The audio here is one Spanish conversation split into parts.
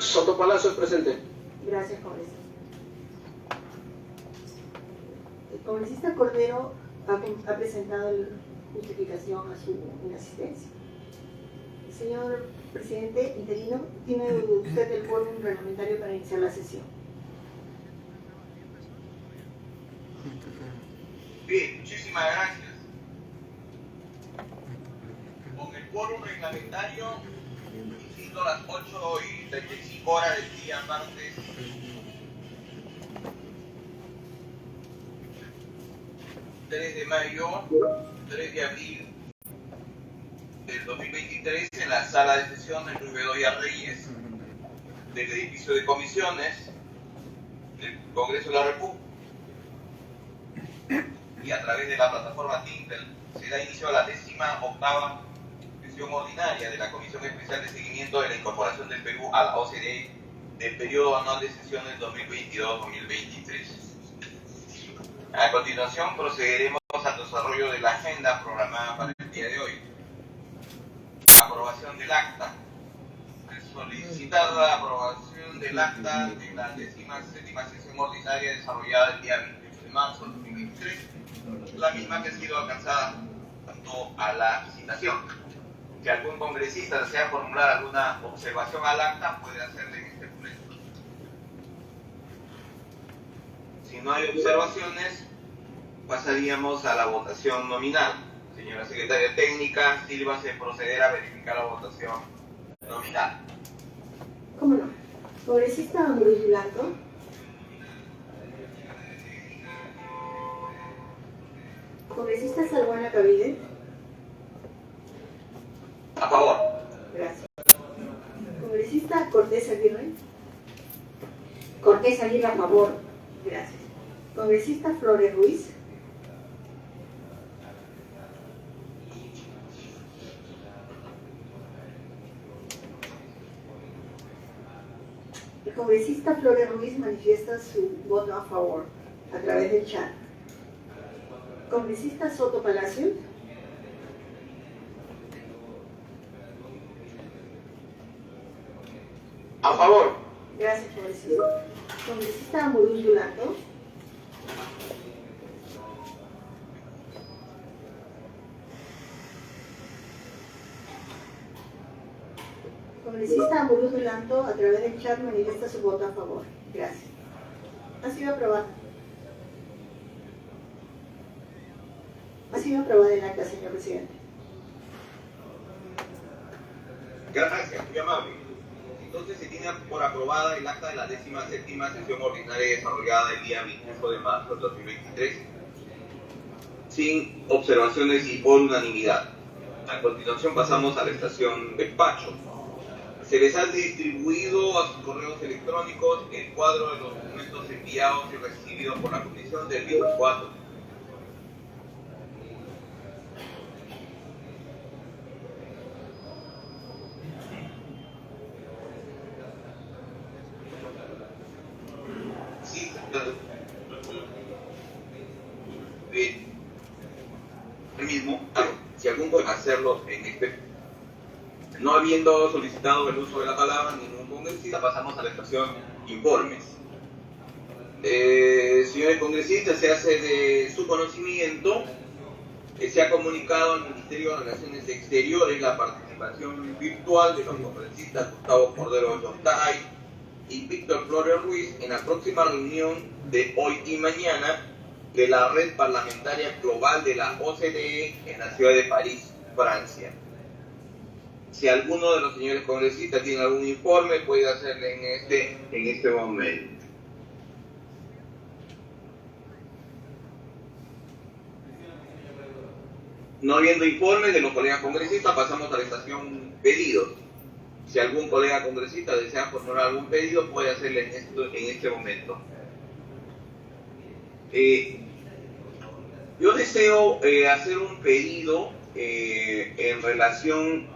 Soto Palacios, presente. Gracias, congresista. El congresista Cordero ha presentado la justificación a su inasistencia. Señor presidente interino, tiene usted el quórum reglamentario para iniciar la sesión. Bien, muchísimas gracias. Con el quórum reglamentario, siendo las 8:35 del día martes 3 de mayo, 3 de abril del 2023, en la sala de sesiones Luis Bedoya Reyes del edificio de comisiones del Congreso de la República y a través de la plataforma Tintel se da inicio a la 18ª sesión ordinaria de la Comisión Especial de Seguimiento de la Incorporación del Perú a la OCDE del periodo anual de sesiones 2022-2023. A continuación procederemos al desarrollo de la agenda programada para el día de hoy. Aprobación del acta. Solicitar la aprobación del acta de la 17ª sesión ordinaria desarrollada el día 28 de marzo de 2023, la misma que ha sido alcanzada junto a la citación. Si algún congresista desea formular alguna observación al acta, puede hacerle en este momento. Si no hay observaciones, pasaríamos a la votación nominal. Señora secretaria técnica, sírvase proceder a verificar la votación nominal. ¿Cómo no? Congresista Luis Blanco. Congresista Salguana Cavide. A favor. Gracias. Congresista Cortés Aguirre. Cortés Aguirre, a favor. Gracias. Congresista Flores Ruiz. El congresista Flores Ruiz manifiesta su voto a favor a través del chat. Congresista Soto Palacios. A favor. Gracias, congresista. Congresista Amuruz Yulato. Congresista Amuruz Yulato, a través del chat, manifiesta su voto a favor. Gracias. Ha sido aprobada. Ha sido aprobada el acta, señor presidente. Gracias, muy amable. Entonces se tiene por aprobada el acta de la 17ª sesión ordinaria desarrollada el día 28 de marzo de 2023, sin observaciones y por unanimidad. A continuación pasamos a la estación despacho. Se les ha distribuido a sus correos electrónicos el cuadro de los documentos enviados y recibidos por la Comisión del 24. Sí, el mismo, si algún puede hacerlo en este. No habiendo solicitado el uso de la palabra ningún congresista, pasamos a la estación informes. Señores congresistas, se hace de su conocimiento que se ha comunicado al Ministerio de Relaciones Exteriores la participación virtual de los congresistas Gustavo Cordero Yontay y Víctor Flores Ruiz en la próxima reunión de hoy y mañana de la Red Parlamentaria Global de la OCDE en la ciudad de París, Francia. Si alguno de los señores congresistas tiene algún informe, puede hacerle en este momento. No habiendo informes de los colegas congresistas, pasamos a la estación pedidos. Si algún colega congresista desea formular algún pedido, puede hacerle en este momento. Yo deseo hacer un pedido en relación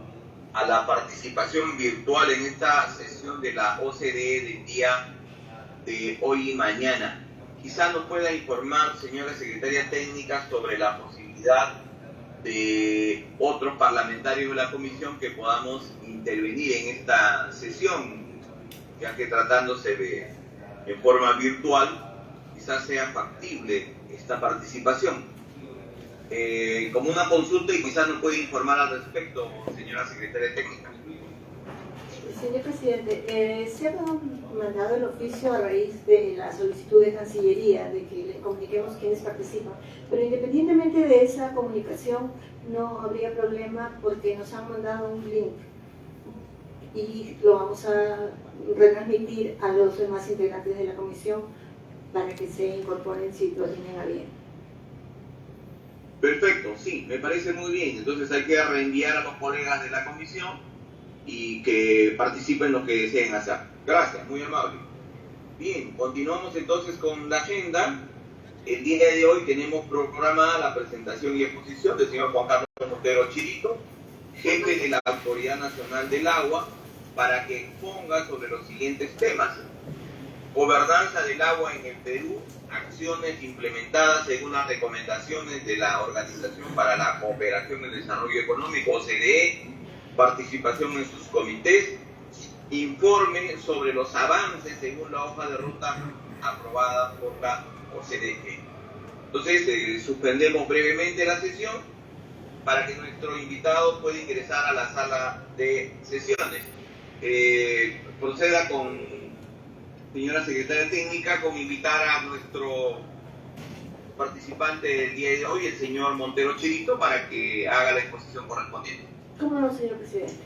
a la participación virtual en esta sesión de la OCDE del día de hoy y mañana. Quizás nos pueda informar, señora secretaria técnica, sobre la posibilidad de otros parlamentarios de la comisión que podamos intervenir en esta sesión. ya que tratándose de en forma virtual, quizás sea factible esta participación. Como una consulta y quizás nos puede informar al respecto, señora secretaria técnica. Señor presidente, se ha mandado el oficio a raíz de la solicitud de Cancillería de que les comuniquemos quiénes participan, pero independientemente de esa comunicación no habría problema porque nos han mandado un link y lo vamos a retransmitir a los demás integrantes de la comisión para que se incorporen si lo tienen a bien. Perfecto, sí, me parece muy bien. Entonces hay que reenviar a los colegas de la comisión y que participen los que deseen hacer. Gracias, muy amable. Bien, continuamos entonces con la agenda. El día de hoy tenemos programada la presentación y exposición del señor Juan Carlos Montero Chirito, jefe de la Autoridad Nacional del Agua, para que exponga sobre los siguientes temas: gobernanza del agua en el Perú, acciones implementadas según las recomendaciones de la Organización para la Cooperación y el Desarrollo Económico, OCDE, participación en sus comités, informe sobre los avances según la hoja de ruta aprobada por la OCDE. Entonces, suspendemos brevemente la sesión para que nuestro invitado pueda ingresar a la sala de sesiones. Proceda con, señora secretaria técnica, con invitar a nuestro participante del día de hoy, el señor Montero Chirito, para que haga la exposición correspondiente. ¿Cómo no, señor presidente?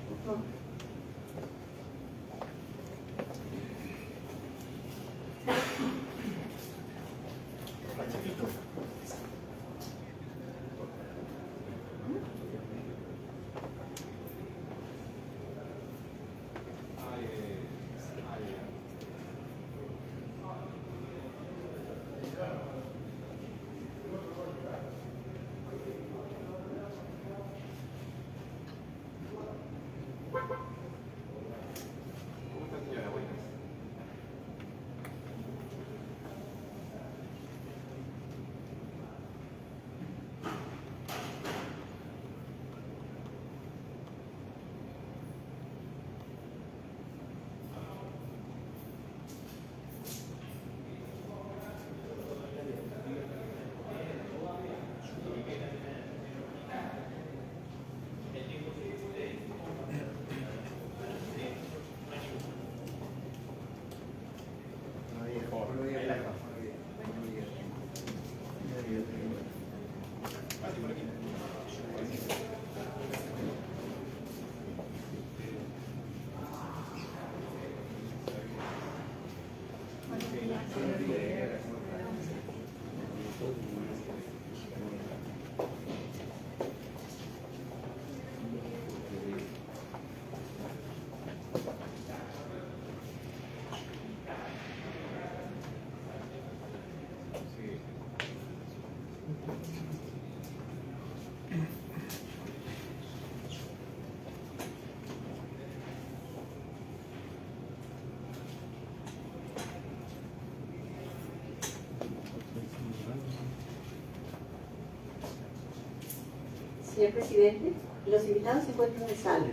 Señor presidente, los invitados se encuentran en sala.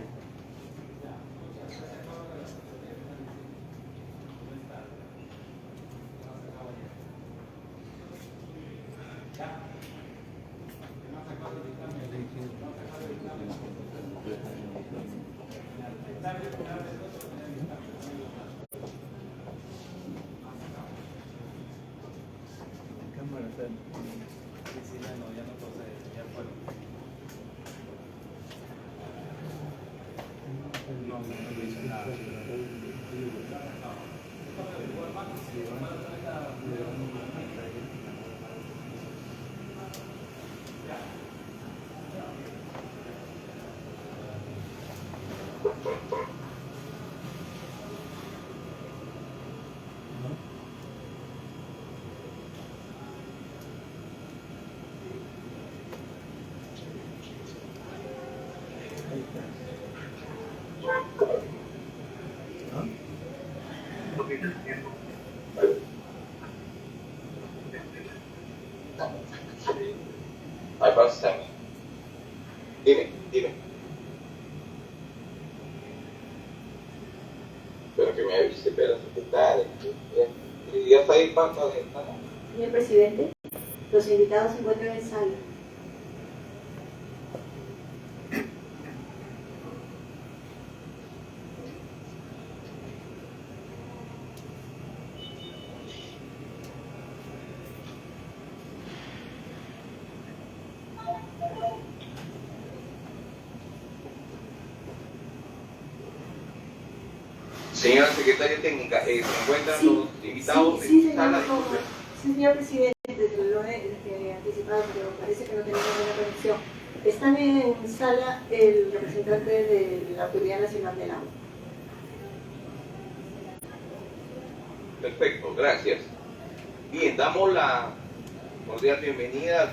Ahí pasa. Dime. Pero que señora secretaria. Y ya está ahí parte de esta. Señor presidente, los invitados se encuentran en sala. Señora secretaria técnica, ¿se encuentran los invitados sí, en sala? Señor presidente, lo he anticipado, pero parece que no tenemos buena conexión. Están en sala el representante de la Autoridad Nacional del Agua. Perfecto, gracias. Bien, damos la cordial bienvenida al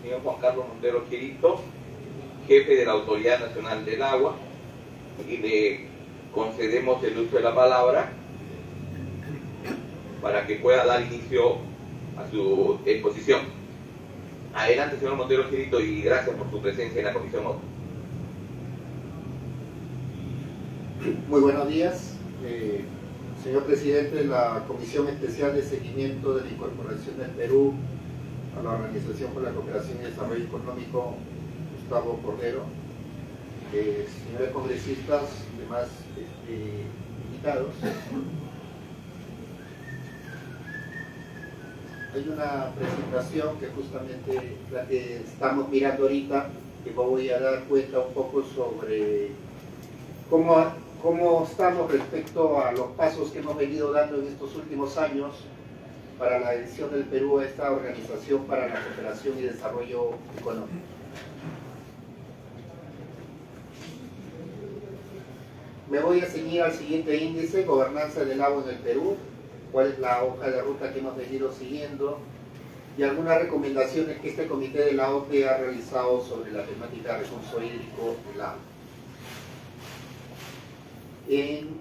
señor Juan Carlos Montero Quirito, jefe de la Autoridad Nacional del Agua, y le concedemos el uso de la palabra para que pueda dar inicio a su exposición. Adelante, señor Montero Quirito, y gracias por su presencia en la Comisión ONU. Muy buenos días. Señor presidente de la Comisión Especial de Seguimiento de la Incorporación del Perú a la Organización por la Cooperación y Desarrollo Económico, Gustavo Cordero, señores congresistas, demás invitados. Hay una presentación que justamente la que estamos mirando ahorita, que voy a dar cuenta un poco sobre cómo estamos respecto a los pasos que hemos venido dando en estos últimos años para la adhesión del Perú a esta Organización para la Cooperación y Desarrollo Económico. Me voy a ceñir al siguiente índice: gobernanza del agua en el Perú, cuál es la hoja de ruta que hemos venido siguiendo y algunas recomendaciones que este comité de la OCDE ha realizado sobre la temática de recurso hídrico del agua. En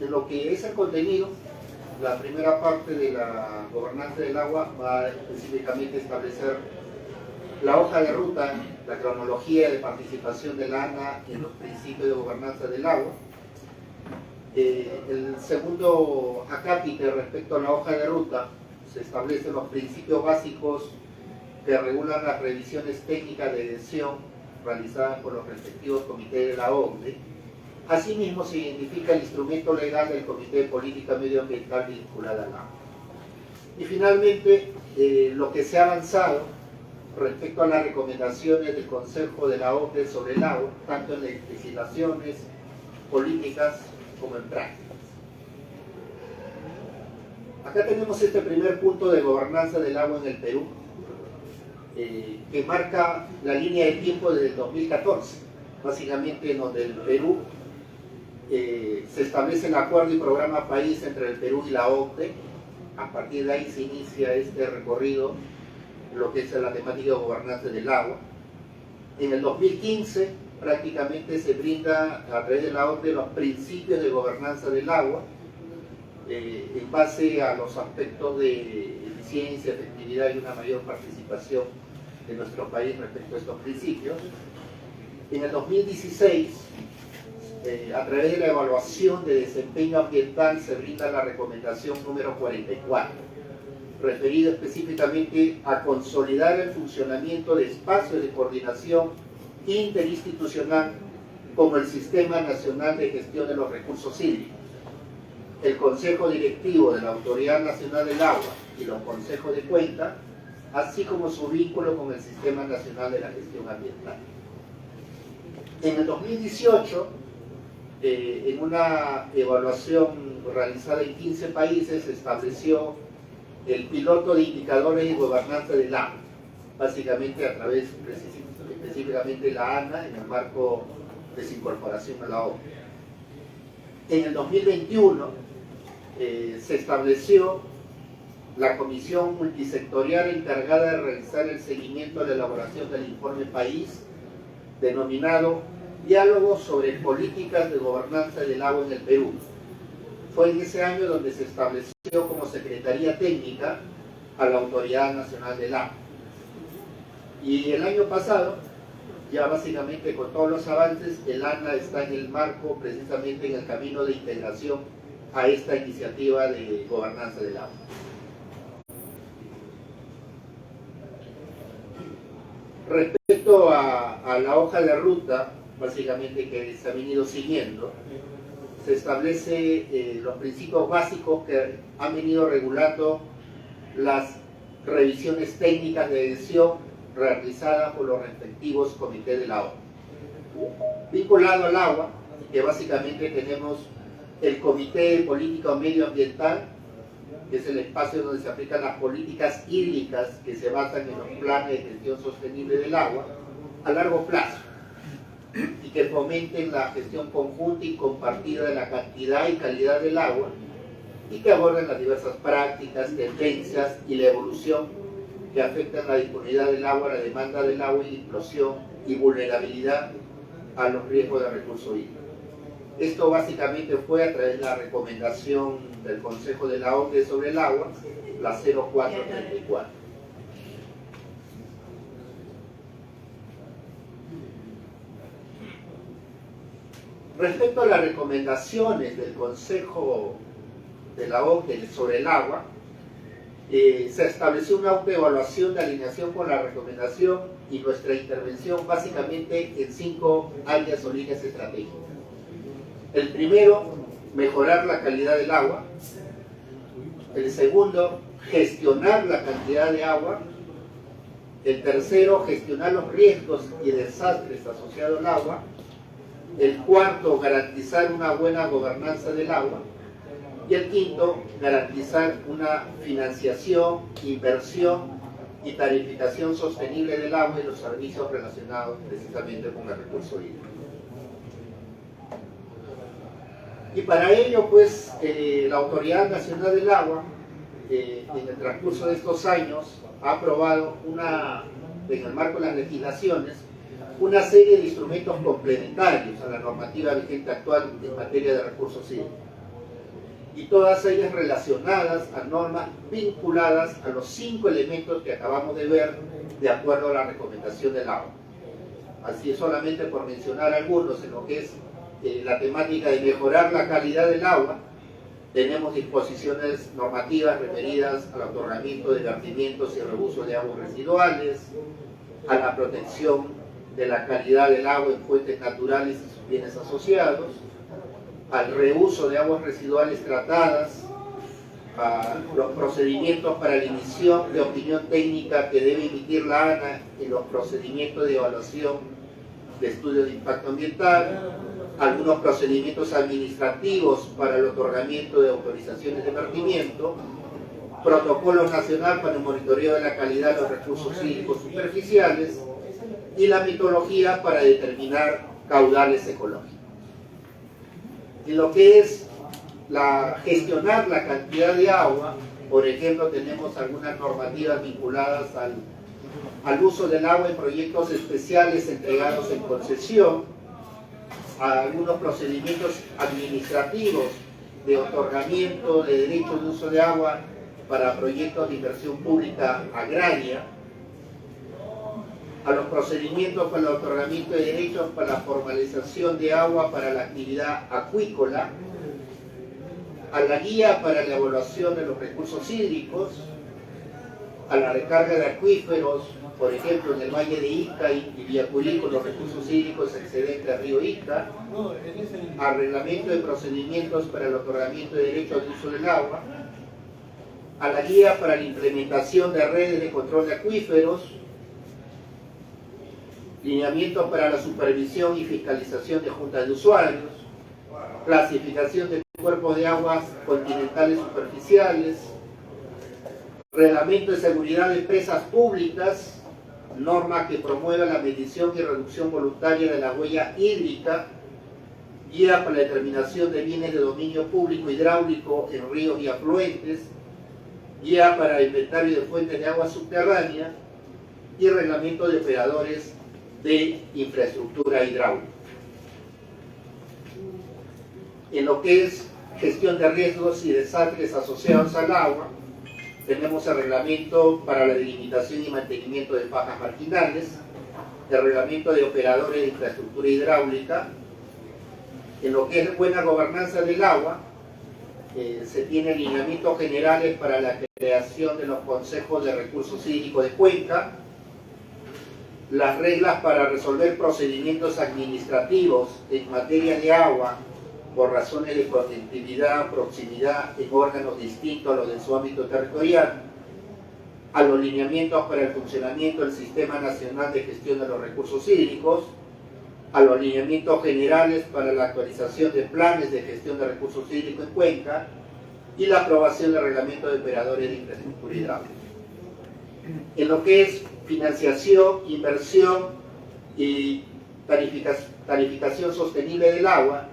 lo que es el contenido, la primera parte de la gobernanza del agua va específicamente a establecer la hoja de ruta, la cronología de participación de la ANA en los principios de gobernanza del agua. El segundo acápite respecto a la hoja de ruta se establecen los principios básicos que regulan las revisiones técnicas de adhesión realizadas por los respectivos comités de la OCDE. Asimismo, se identifica el instrumento legal del Comité de Política Medioambiental vinculada al agua. Y finalmente, lo que se ha avanzado respecto a las recomendaciones del Consejo de la OCDE sobre el agua, tanto en legislaciones, políticas como en prácticas. Acá tenemos este primer punto de gobernanza del agua en el Perú, que marca la línea de tiempo desde el 2014, básicamente en donde el Perú se establece el acuerdo y programa país entre el Perú y la OCDE. A partir de ahí se inicia este recorrido, lo que es la temática de gobernanza del agua. En el 2015 prácticamente se brinda a través de la OCDE los principios de gobernanza del agua, en base a los aspectos de eficiencia, efectividad y una mayor participación de nuestro país respecto a estos principios. En el 2016, a través de la evaluación de desempeño ambiental, se brinda la recomendación número 44, referida específicamente a consolidar el funcionamiento de espacios de coordinación interinstitucional como el Sistema Nacional de Gestión de los Recursos Hídricos, el Consejo Directivo de la Autoridad Nacional del Agua y los Consejos de Cuenca, así como su vínculo con el Sistema Nacional de la Gestión Ambiental. En el 2018, en una evaluación realizada en 15 países, se estableció el piloto de indicadores de gobernanza del agua, básicamente a través específicamente de la ANA en el marco de su incorporación a la OCDE. En el 2021 se estableció la comisión multisectorial encargada de realizar el seguimiento de la elaboración del informe país, denominado Diálogo sobre políticas de gobernanza del agua en el Perú. Fue en ese año donde se estableció como Secretaría Técnica a la Autoridad Nacional del Agua. Y el año pasado ya básicamente con todos los avances, el ANA está en el marco, precisamente en el camino de integración a esta iniciativa de gobernanza del agua. Respecto a la hoja de ruta, básicamente que se ha venido siguiendo, se establece los principios básicos que han venido regulando las revisiones técnicas de gestión realizadas por los respectivos comités del agua. Vinculado al agua, que básicamente tenemos el Comité de Política Medioambiental, que es el espacio donde se aplican las políticas hídricas que se basan en los planes de gestión sostenible del agua a largo plazo y que fomenten la gestión conjunta y compartida de la cantidad y calidad del agua y que aborden las diversas prácticas, tendencias y la evolución que afectan la disponibilidad del agua, la demanda del agua y la explosión y vulnerabilidad a los riesgos de recurso hídrico. Esto básicamente fue a través de la recomendación del Consejo de la ONU sobre el agua, la 0434. Respecto a las recomendaciones del Consejo de la ONU sobre el agua, se estableció una autoevaluación de alineación con la recomendación y nuestra intervención básicamente en 5 áreas o líneas estratégicas. El primero, mejorar la calidad del agua. El segundo, gestionar la cantidad de agua. El tercero, gestionar los riesgos y desastres asociados al agua. El cuarto, garantizar una buena gobernanza del agua. Y el quinto, garantizar una financiación, inversión y tarificación sostenible del agua y los servicios relacionados precisamente con el recurso hídrico. Y para ello, pues, la Autoridad Nacional del Agua, en el transcurso de estos años, ha aprobado, en el marco de las legislaciones, una serie de instrumentos complementarios a la normativa vigente actual en materia de recursos hídricos. Y todas ellas relacionadas a normas vinculadas a los 5 elementos que acabamos de ver de acuerdo a la recomendación del agua. Así es, solamente por mencionar algunos, en lo que es la temática de mejorar la calidad del agua, tenemos disposiciones normativas referidas al otorgamiento de vertimientos y reuso de aguas residuales, a la protección de la calidad del agua en fuentes naturales y sus bienes asociados, al reuso de aguas residuales tratadas, a los procedimientos para la emisión de opinión técnica que debe emitir la ANA en los procedimientos de evaluación de estudio de impacto ambiental, algunos procedimientos administrativos para el otorgamiento de autorizaciones de vertimiento, protocolo nacional para el monitoreo de la calidad de los recursos hídricos superficiales y la metodología para determinar caudales ecológicos. En lo que es gestionar la cantidad de agua, por ejemplo, tenemos algunas normativas vinculadas al uso del agua en proyectos especiales entregados en concesión, a algunos procedimientos administrativos de otorgamiento de derechos de uso de agua para proyectos de inversión pública agraria, a los procedimientos para el otorgamiento de derechos para la formalización de agua para la actividad acuícola, a la guía para la evaluación de los recursos hídricos, a la recarga de acuíferos, por ejemplo en el Valle de Ica y Villacurí con los recursos hídricos excedentes al río Ica, al reglamento de procedimientos para el otorgamiento de derechos de uso del agua, a la guía para la implementación de redes de control de acuíferos, lineamientos para la supervisión y fiscalización de juntas de usuarios, clasificación de cuerpos de aguas continentales superficiales, reglamento de seguridad de empresas públicas, norma que promueva la medición y reducción voluntaria de la huella hídrica, guía para la determinación de bienes de dominio público hidráulico en ríos y afluentes, guía para el inventario de fuentes de agua subterránea y reglamento de operadores de infraestructura hidráulica. En lo que es gestión de riesgos y desastres asociados al agua, tenemos el reglamento para la delimitación y mantenimiento de fajas marginales, el reglamento de operadores de infraestructura hidráulica. En lo que es buena gobernanza del agua, se tienen lineamientos generales para la creación de los consejos de recursos hídricos de cuenca, las reglas para resolver procedimientos administrativos en materia de agua por razones de conectividad, proximidad en órganos distintos a los de su ámbito territorial, a los lineamientos para el funcionamiento del Sistema Nacional de Gestión de los Recursos Hídricos, a los lineamientos generales para la actualización de planes de gestión de recursos hídricos en cuenca y la aprobación del reglamento de operadores de infraestructura hidráulica. En lo que es financiación, inversión y tarificación sostenible del agua,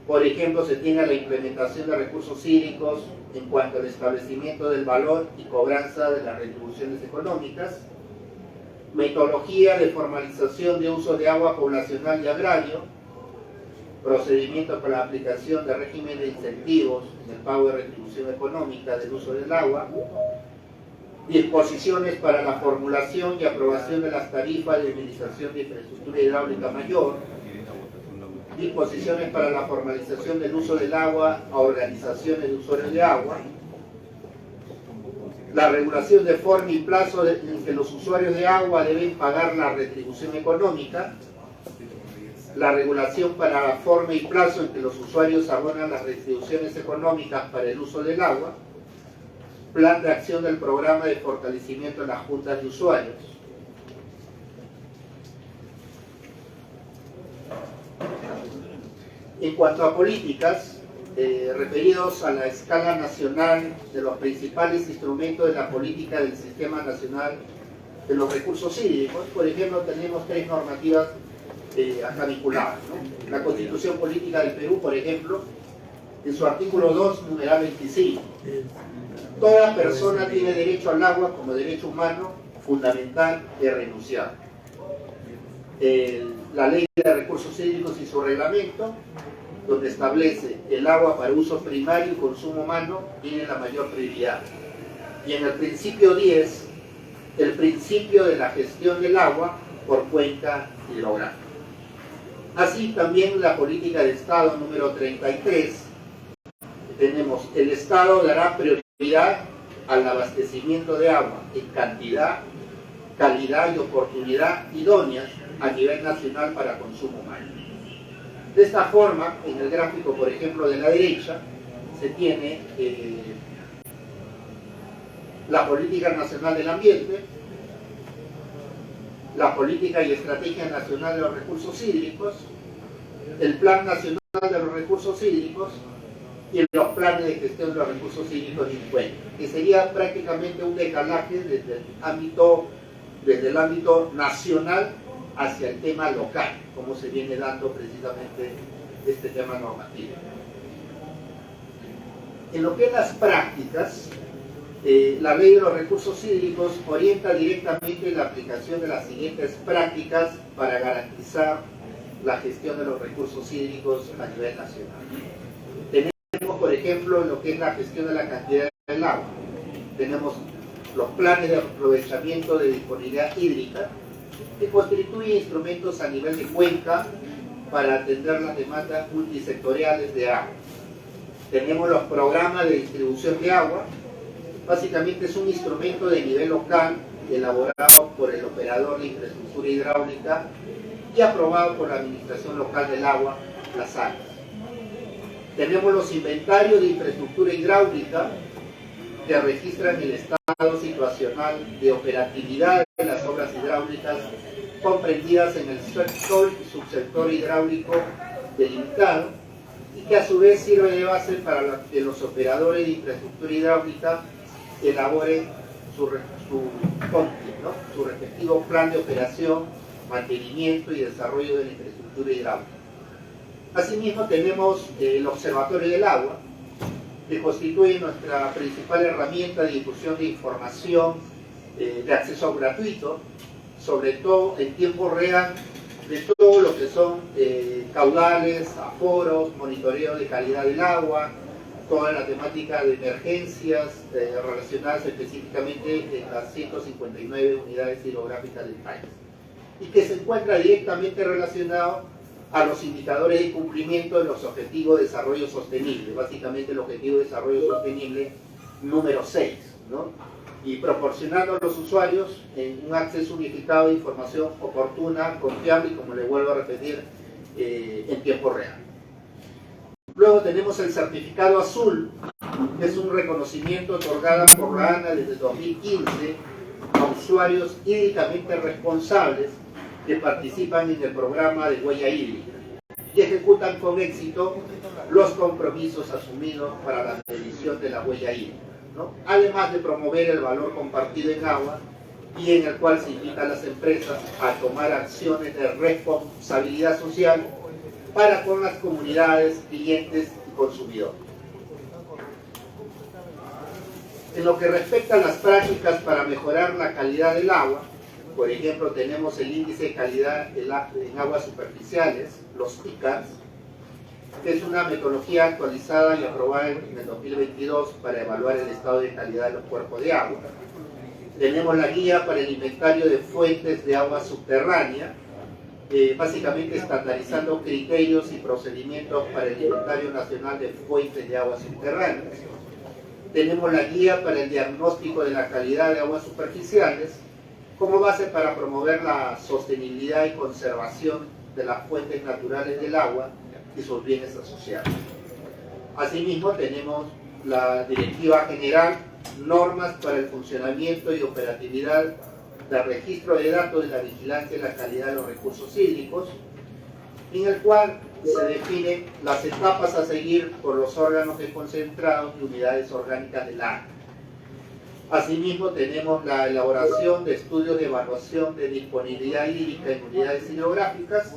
por ejemplo, se tiene la implementación de recursos hídricos en cuanto al establecimiento del valor y cobranza de las retribuciones económicas, metodología de formalización de uso de agua poblacional y agrario, procedimientos para la aplicación de régimen de incentivos en el pago de retribución económica del uso del agua, disposiciones para la formulación y aprobación de las tarifas de administración de infraestructura hidráulica mayor, disposiciones para la formalización del uso del agua a organizaciones de usuarios de agua, la regulación de forma y plazo en que los usuarios de agua deben pagar la retribución económica, la regulación para la forma y plazo en que los usuarios abonan las retribuciones económicas para el uso del agua, plan de acción del programa de fortalecimiento de las juntas de usuarios. En cuanto a políticas, referidos a la escala nacional de los principales instrumentos de la política del Sistema Nacional de los Recursos Hídricos, por ejemplo, tenemos 3 normativas acá vinculadas, ¿no? La Constitución Política del Perú, por ejemplo, en su artículo 2, numeral 25. Toda persona tiene derecho al agua como derecho humano fundamental e irrenunciable. La Ley de Recursos Hídricos y su reglamento, donde establece el agua para uso primario y consumo humano, tiene la mayor prioridad. Y en el principio 10, el principio de la gestión del agua por cuenca hidrográfica. Así también la política de Estado número 33, tenemos: el Estado dará prioridad al abastecimiento de agua en cantidad, calidad y oportunidad idóneas a nivel nacional para consumo humano. De esta forma, en el gráfico, por ejemplo, de la derecha, se tiene la Política Nacional del Ambiente, la Política y Estrategia Nacional de los Recursos Hídricos, el Plan Nacional de los Recursos Hídricos y los planes de gestión de los recursos hídricos en cuenca, que sería prácticamente un decalaje desde el ámbito nacional hacia el tema local, como se viene dando precisamente este tema normativo. En lo que es las prácticas, la Ley de los Recursos Hídricos orienta directamente la aplicación de las siguientes prácticas para garantizar la gestión de los recursos hídricos a nivel nacional. Tenemos, por ejemplo, en lo que es la gestión de la cantidad del agua. Tenemos los planes de aprovechamiento de disponibilidad hídrica, que constituyen instrumentos a nivel de cuenca para atender las demandas multisectoriales de agua. Tenemos los programas de distribución de agua. Básicamente es un instrumento de nivel local elaborado por el operador de infraestructura hidráulica y aprobado por la Administración Local del Agua, las ANAS. Tenemos los inventarios de infraestructura hidráulica, que registran el estado situacional de operatividad de las obras hidráulicas comprendidas en el sector y subsector hidráulico delimitado, y que a su vez sirve de base para que los operadores de infraestructura hidráulica elaboren su respectivo plan de operación, mantenimiento y desarrollo de la infraestructura hidráulica. Asimismo, tenemos el Observatorio del Agua, que constituye nuestra principal herramienta de difusión de información de acceso gratuito, sobre todo en tiempo real, de todo lo que son caudales, aforos, monitoreo de calidad del agua, toda la temática de emergencias relacionadas específicamente en las 159 unidades hidrográficas del país. y que se encuentra directamente relacionado a los indicadores de cumplimiento de los objetivos de desarrollo sostenible, básicamente el objetivo de desarrollo sostenible número 6, ¿no? Y proporcionando a los usuarios un acceso unificado de información oportuna, confiable y, como le vuelvo a repetir, en tiempo real. Luego tenemos el certificado azul, que es un reconocimiento otorgado por la ANA desde 2015 a usuarios hídricamente responsables que participan en el programa de huella hídrica y ejecutan con éxito los compromisos asumidos para la medición de la huella hídrica, ¿no? Además de promover el valor compartido en agua y en el cual se invita a las empresas a tomar acciones de responsabilidad social para con las comunidades, clientes y consumidores. En lo que respecta a las prácticas para mejorar la calidad del agua, por ejemplo, tenemos el índice de calidad en aguas superficiales, los ICAS, que es una metodología actualizada y aprobada en el 2022 para evaluar el estado de calidad de los cuerpos de agua. Tenemos la guía para el inventario de fuentes de agua subterránea, básicamente estandarizando criterios y procedimientos para el inventario nacional de fuentes de agua subterráneas. Tenemos la guía para el diagnóstico de la calidad de aguas superficiales como base para promover la sostenibilidad y conservación de las fuentes naturales del agua y sus bienes asociados. Asimismo, tenemos la Directiva General, normas para el funcionamiento y operatividad del registro de datos de la vigilancia y la calidad de los recursos hídricos, en el cual se definen las etapas a seguir por los órganos desconcentrados y unidades orgánicas del ANA. Asimismo, tenemos la elaboración de estudios de evaluación de disponibilidad hídrica en unidades hidrográficas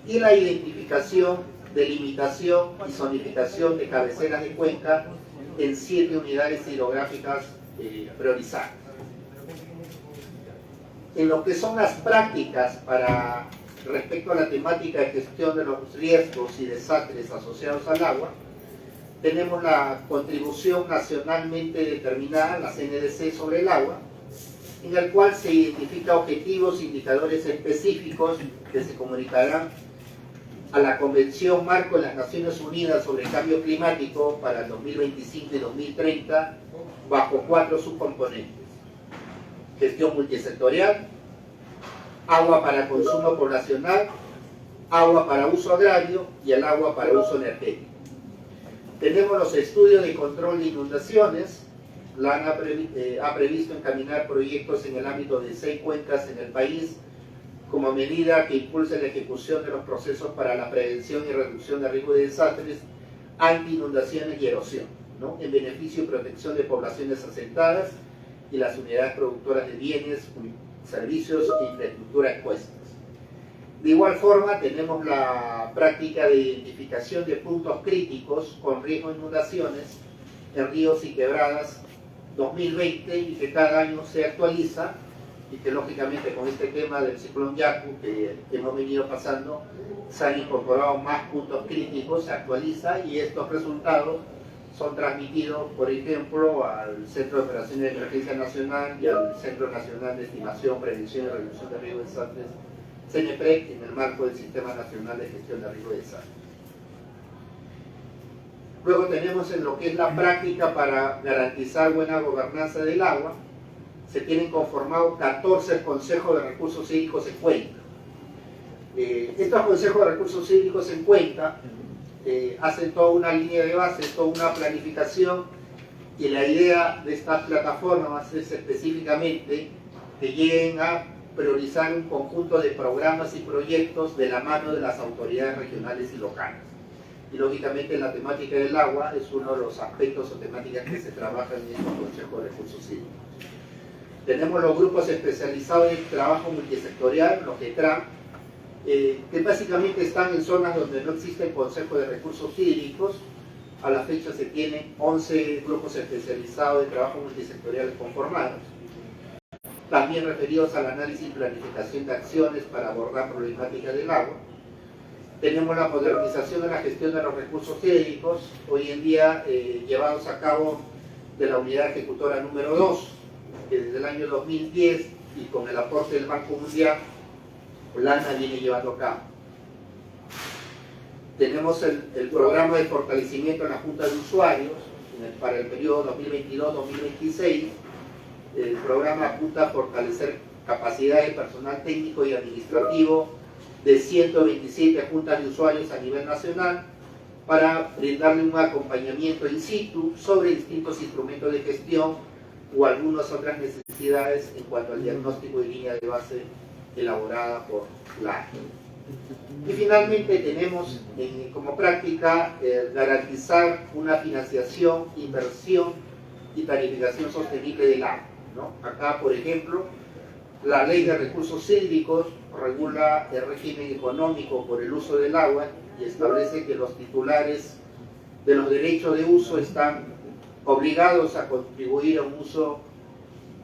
y la identificación, delimitación y zonificación de cabeceras de cuenca en 7 unidades hidrográficas priorizadas. En lo que son las prácticas respecto a la temática de gestión de los riesgos y desastres asociados al agua, tenemos la contribución nacionalmente determinada, la CNDC, sobre el agua, en el cual se identifica objetivos e indicadores específicos que se comunicarán a la Convención Marco de las Naciones Unidas sobre el Cambio Climático para el 2025 y 2030 bajo 4 subcomponentes: gestión multisectorial, agua para consumo poblacional, agua para uso agrario y el agua para uso energético. Tenemos los estudios de control de inundaciones. La ANA ha previsto encaminar proyectos en el ámbito de 6 cuencas en el país como medida que impulse la ejecución de los procesos para la prevención y reducción de riesgo de desastres ante inundaciones y erosión, ¿no?, en beneficio y protección de poblaciones asentadas y las unidades productoras de bienes, servicios e infraestructura expuestas. De igual forma, tenemos la práctica de identificación de puntos críticos con riesgo de inundaciones en ríos y quebradas 2020 y que cada año se actualiza, y que lógicamente con este tema del ciclón Yaku que hemos venido pasando se han incorporado más puntos críticos, se actualiza y estos resultados son transmitidos, por ejemplo, al Centro de Operaciones de Emergencia Nacional y al Centro Nacional de Estimación, Prevención y Reducción de Riesgo de Desastres, CNPREC, en el marco del Sistema Nacional de Gestión de Riesgo de Desastres. Luego tenemos en lo que es la práctica para garantizar buena gobernanza del agua. Se tienen conformados 14 consejos de recursos hídricos en cuenta. Estos consejos de recursos hídricos en cuenta hacen toda una línea de base, toda una planificación, y la idea de estas plataformas es específicamente que lleguen a priorizar un conjunto de programas y proyectos de la mano de las autoridades regionales y locales. Y lógicamente la temática del agua es uno de los aspectos o temáticas que se trabajan en estos consejos de recursos hídricos. Tenemos los grupos especializados en trabajo multisectorial, los GETRAM, que básicamente están en zonas donde no existe consejo de recursos hídricos. A la fecha se tienen 11 grupos especializados de trabajo multisectoriales conformados, también referidos al análisis y planificación de acciones para abordar problemáticas del agua. Tenemos la modernización de la gestión de los recursos hídricos, hoy en día llevados a cabo de la unidad ejecutora número 2, que desde el año 2010 y con el aporte del Banco Mundial Lana viene llevando a cabo. Tenemos el programa de fortalecimiento en la Junta de Usuarios para el periodo 2022-2026. El programa apunta a fortalecer capacidad de personal técnico y administrativo de 127 juntas de usuarios a nivel nacional para brindarle un acompañamiento in situ sobre distintos instrumentos de gestión o algunas otras necesidades en cuanto al diagnóstico y línea de base elaborada por la. Y finalmente tenemos como práctica garantizar una financiación, inversión y tarificación sostenible del agua, ¿no? Acá, por ejemplo, la Ley de Recursos Hídricos regula el régimen económico por el uso del agua y establece que los titulares de los derechos de uso están obligados a contribuir a un uso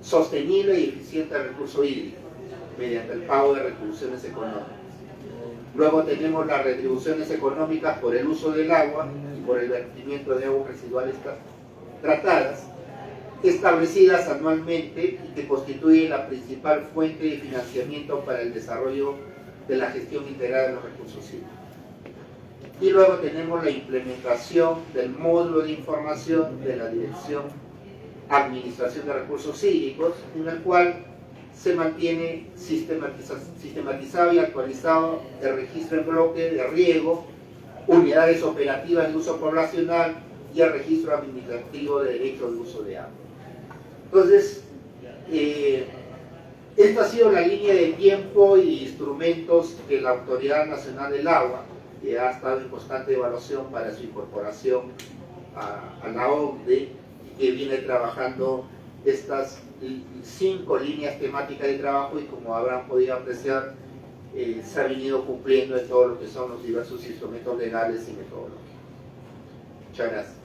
sostenible y eficiente del recurso hídrico mediante el pago de retribuciones económicas. Luego tenemos las retribuciones económicas por el uso del agua y por el vertimiento de aguas residuales tratadas, establecidas anualmente y que constituyen la principal fuente de financiamiento para el desarrollo de la gestión integrada de los recursos hídricos. Y luego tenemos la implementación del módulo de información de la Dirección Administración de Recursos Hídricos, en el cual se mantiene sistematizado y actualizado el registro en bloque de riego, unidades operativas de uso poblacional y el registro administrativo de derechos de uso de agua. Entonces, esta ha sido la línea de tiempo y instrumentos de la Autoridad Nacional del Agua, que ha estado en constante evaluación para su incorporación a la OCDE, que viene trabajando estas 5 líneas temáticas de trabajo y, como habrán podido apreciar, se ha venido cumpliendo en todo lo que son los diversos instrumentos legales y metodológicos. Muchas gracias.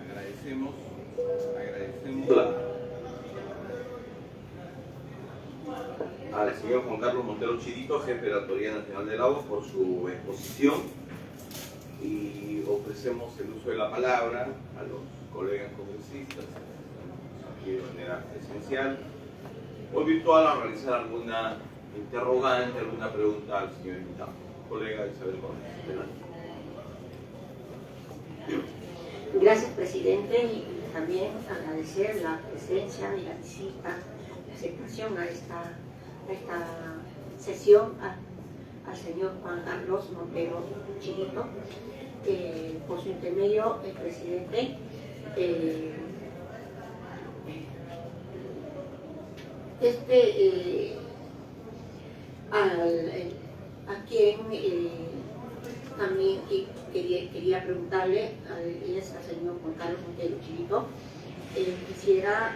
Agradecemos al señor Juan Carlos Montero Chirito, jefe de la Autoridad Nacional del Agua, por su exposición, y ofrecemos el uso de la palabra a los colegas congresistas aquí de manera presencial o virtual a realizar alguna interrogante, alguna pregunta al señor invitado. Colega Isabel Gómez. Gracias, presidente, y también agradecer la presencia y la visita, la aceptación a esta sesión al señor Juan Carlos Montero Chirito. Por su intermedio, el presidente, a quien también quería preguntarle es al señor Juan Carlos Montero Chirito. Quisiera,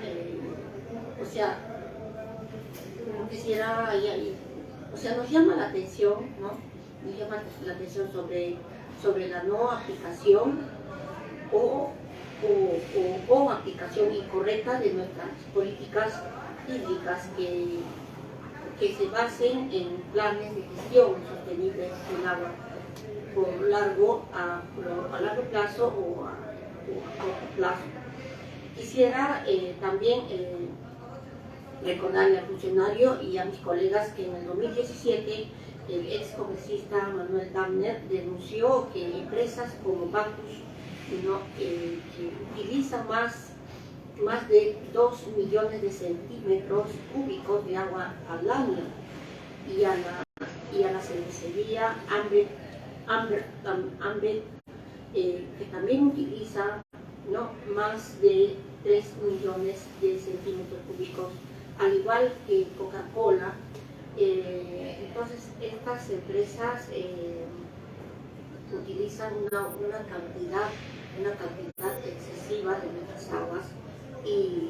nos llama la atención, ¿no? Nos llama la atención sobre la no aplicación o aplicación incorrecta de nuestras políticas hídricas que se basen en planes de gestión sostenible del agua a largo plazo o a corto plazo. Quisiera también recordarle al funcionario y a mis colegas que en el 2017 el ex congresista Manuel Damner denunció que empresas como Bacus, que utilizan más de 2 millones de centímetros cúbicos de agua al año, y a la cervecería Amber, que también utiliza más de 3 millones de centímetros cúbicos, al igual que Coca-Cola. Entonces, estas empresas utilizan una cantidad excesiva de nuestras aguas, y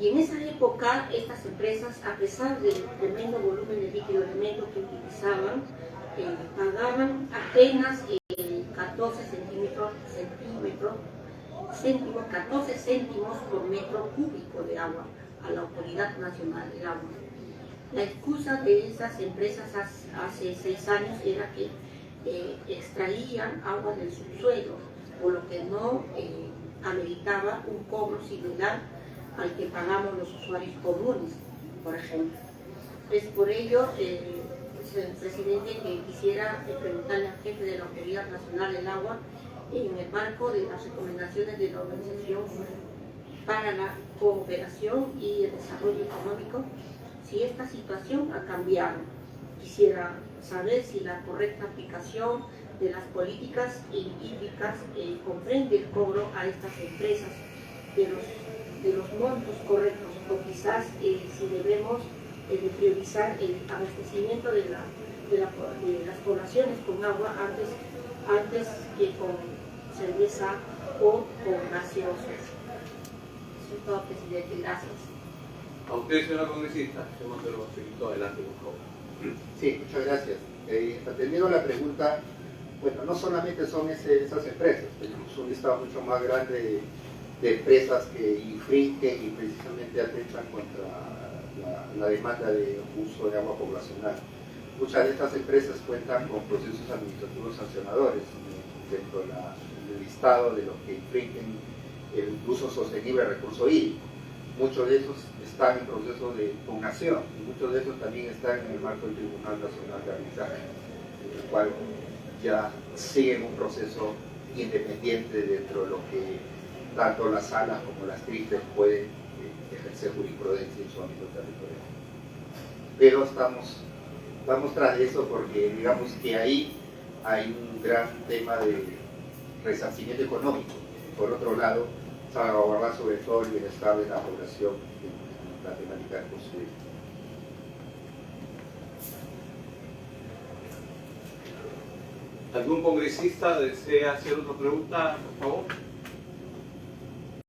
en esa época estas empresas, a pesar del tremendo volumen de líquido elemento que utilizaban, pagaban apenas 14 céntimos por metro cúbico de agua a la Autoridad Nacional del Agua. La excusa de esas empresas hace 6 años era que extraían agua del subsuelo, por lo que no ameritaba un cobro similar al que pagamos los usuarios comunes, por ejemplo. Es por ello, presidente, que quisiera preguntarle al jefe de la Autoridad Nacional del Agua, en el marco de las recomendaciones de la Organización para la Cooperación y el Desarrollo Económico, si esta situación ha cambiado. Quisiera saber si la correcta aplicación de las políticas hídricas comprende el cobro a estas empresas de los montos correctos, o quizás si debemos de priorizar el abastecimiento de las poblaciones con agua antes que con cerveza o con gaseosas. Eso es todo, presidente. Gracias. A usted, señora congresista, Montero Chirito, adelante, por favor. Sí, muchas gracias. Atendiendo a la pregunta, bueno, no solamente son esas empresas, tenemos un listado mucho más grande de empresas que infringen y precisamente atentan contra la demanda de uso de agua poblacional. Muchas de estas empresas cuentan con procesos administrativos sancionadores dentro del listado de los que infringen el uso sostenible del recurso hídrico. Muchos de esos están en proceso de pugnación y muchos de esos también están en el marco del Tribunal Nacional de Arbitraje, el cual ya siguen un proceso independiente dentro de lo que tanto las salas como las tristes pueden ejercer jurisprudencia en su ámbito territorial. Pero vamos tras de eso porque digamos que ahí hay un gran tema de resarcimiento económico. Por otro lado, salvaguardar sobre todo el bienestar de la población en la temática del consumo. ¿Algún congresista desea hacer otra pregunta, por favor?